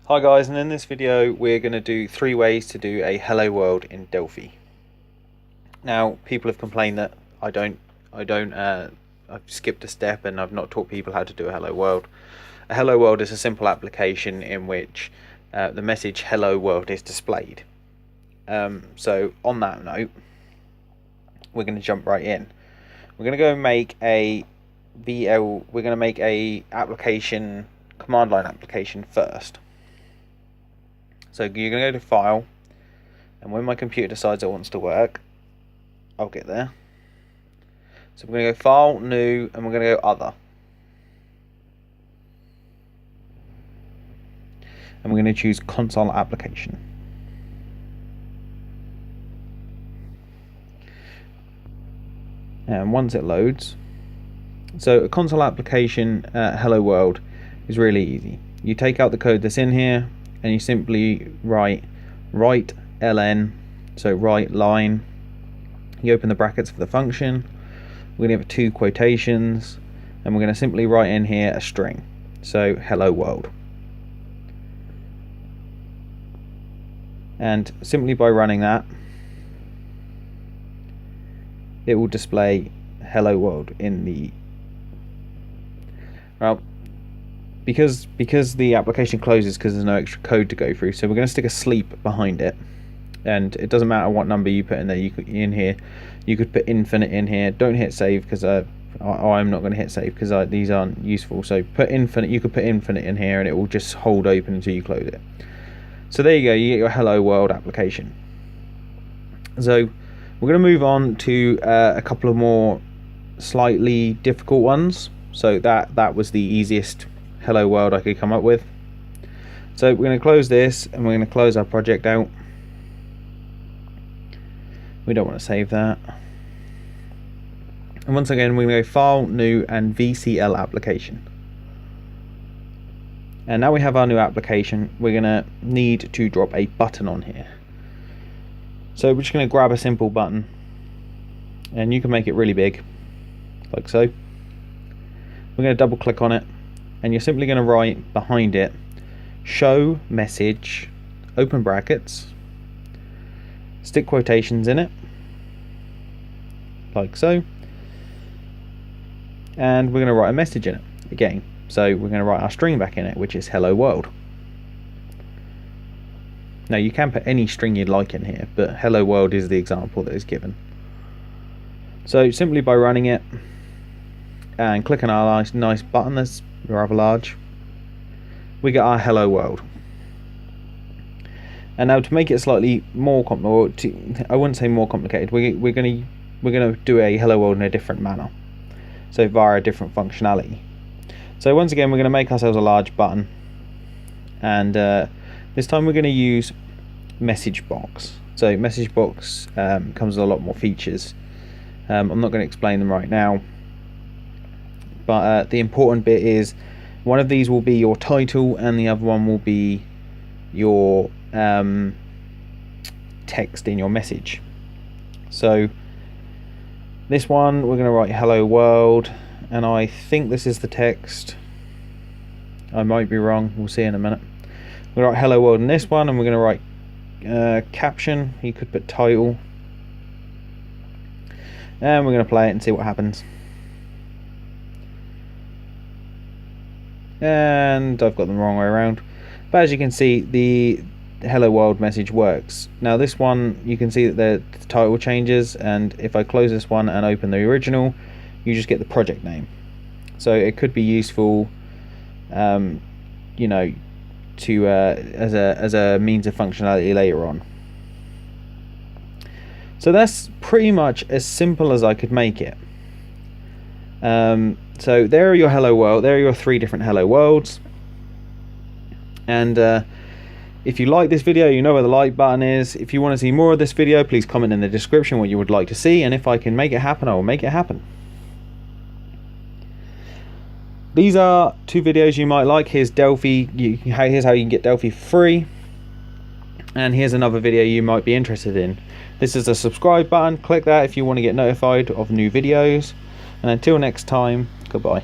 Hi guys, and in this video we're going to do 3 ways to do a hello world in Delphi. Now people have complained that I've skipped a step and I've not taught people how to do a hello world. A hello world is a simple application in which the message hello world is displayed. So on that note, we're going to jump right in. We're going to go and make a application, command line application first. So you're going to go to File, and when my computer decides it wants to work, I'll get there. So we're going to go File, New, and we're going to go Other. And we're going to choose Console Application. And once it loads, so a console application hello world is really easy. You take out the code that's in here, and you simply write ln, so write line. You open the brackets for the function. We're going to have 2 quotations, and we're going to simply write in here a string, so hello world. And simply by running that, it will display hello world in the because the application closes because there's no extra code to go through, so we're going to stick a sleep behind it. And it doesn't matter what number you put in there. You could put infinite in here. Don't hit save because I'm not going to hit save because these aren't useful. So put infinite. You could put infinite in here and it will just hold open until you close it. So there you go. You get your hello world application. So we're going to move on to a couple of more slightly difficult ones. So that was the easiest hello world I could come up with. So we're going to close this and we're going to close our project out. We don't want to save that. And once again, we're going to go File, New, and VCL Application. And now we have our new application. We're going to need to drop a button on here. So we're just going to grab a simple button, and you can make it really big, like so. We're going to double click on it, and you're simply going to write behind it show message, open brackets, stick quotations in it, like so, and we're going to write a message in it again. So we're going to write our string back in it, which is hello world. Now you can put any string you'd like in here, but hello world is the example that is given. So simply by running it and clicking our nice button that's rather large, we get our hello world. And now to make it slightly more complicated, I wouldn't say more complicated, we're going to do a hello world in a different manner, so via a different functionality. So once again, we're going to make ourselves a large button, and this time we're going to use message box. So message box comes with a lot more features. I'm not going to explain them right now, but the important bit is one of these will be your title and the other one will be your text in your message. So this one we're going to write hello world, and I think this is the text. I might be wrong, we'll see in a minute. We're going to write hello world in this one, and we're going to write caption. You could put title, and we're going to play it and see what happens. And I've got them the wrong way around, but as you can see, the hello world message works. Now this one, you can see that the title changes, and if I close this one and open the original, you just get the project name. So it could be useful, you know, to as a means of functionality later on. So that's pretty much as simple as I could make it. So there are your hello world. There are your 3 different hello worlds. And if you like this video, you know where the like button is. If you want to see more of this video, please comment in the description what you would like to see, and if I can make it happen, I will make it happen. These are 2 videos you might like. Here's Delphi. Here's how you can get Delphi free. And here's another video you might be interested in. This is a subscribe button. Click that if you want to get notified of new videos. And until next time, goodbye.